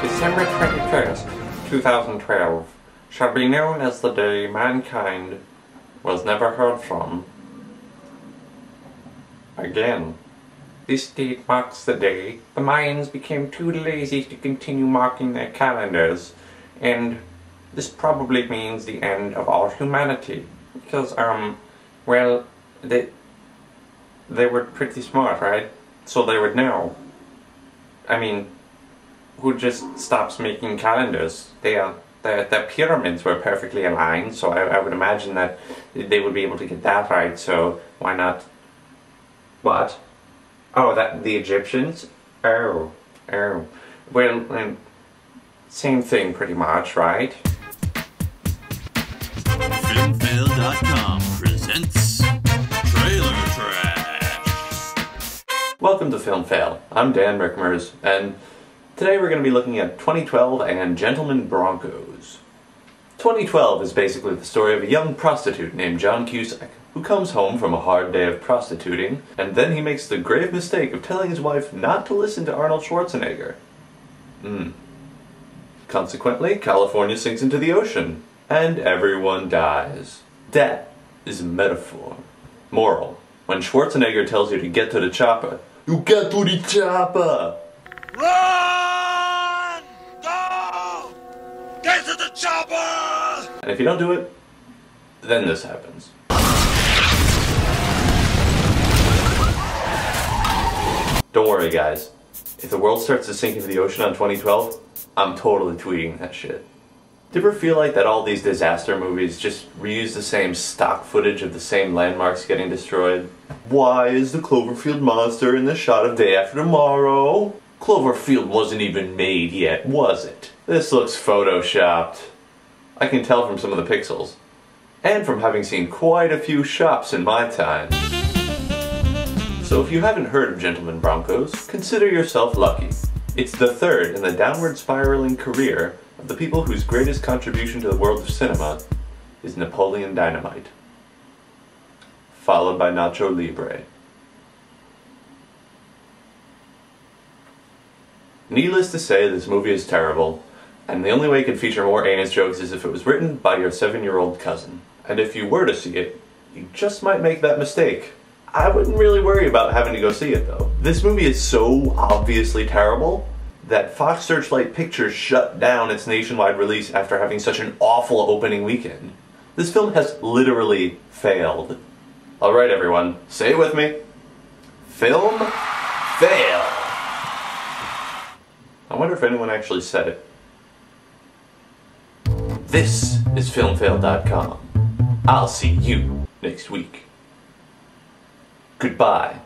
December 21st, 2012 shall be known as the day mankind was never heard from again. This date marks the day the Mayans became too lazy to continue marking their calendars, and this probably means the end of all humanity. Because, well, they were pretty smart, right? So they would know. I mean, who just stops making calendars? The pyramids were perfectly aligned, so I would imagine that they would be able to get that right, so why not? What? Oh, the Egyptians? Oh. Well, same thing pretty much, right? FilmFail.com presents Trailer Trash. Welcome to Film Fail. I'm Dan Rickmers, and today we're going to be looking at 2012 and Gentlemen Broncos. 2012 is basically the story of a young prostitute named John Cusack, who comes home from a hard day of prostituting, and then he makes the grave mistake of telling his wife not to listen to Arnold Schwarzenegger. Consequently, California sinks into the ocean, and everyone dies. That is a metaphor. Moral: when Schwarzenegger tells you to get to the chopper, you get to the chopper! Run! Go! Get to the chopper! And if you don't do it, then this happens. Don't worry guys, if the world starts to sink into the ocean on 2012, I'm totally tweeting that shit. Do you ever feel like that all these disaster movies just reuse the same stock footage of the same landmarks getting destroyed? Why is the Cloverfield monster in the shot of Day After Tomorrow? Cloverfield wasn't even made yet, was it? This looks photoshopped. I can tell from some of the pixels. And from having seen quite a few shops in my time. So if you haven't heard of Gentlemen Broncos, consider yourself lucky. It's the third in the downward spiraling career of the people whose greatest contribution to the world of cinema is Napoleon Dynamite, followed by Nacho Libre. Needless to say, this movie is terrible, and the only way it could feature more anus jokes is if it was written by your 7-year-old cousin. And if you were to see it, you just might make that mistake. I wouldn't really worry about having to go see it though. This movie is so obviously terrible that Fox Searchlight Pictures shut down its nationwide release after having such an awful opening weekend. This film has literally failed. Alright everyone, say it with me. Film fail! I wonder if anyone actually said it. This is FilmFail.com. I'll see you next week. Goodbye.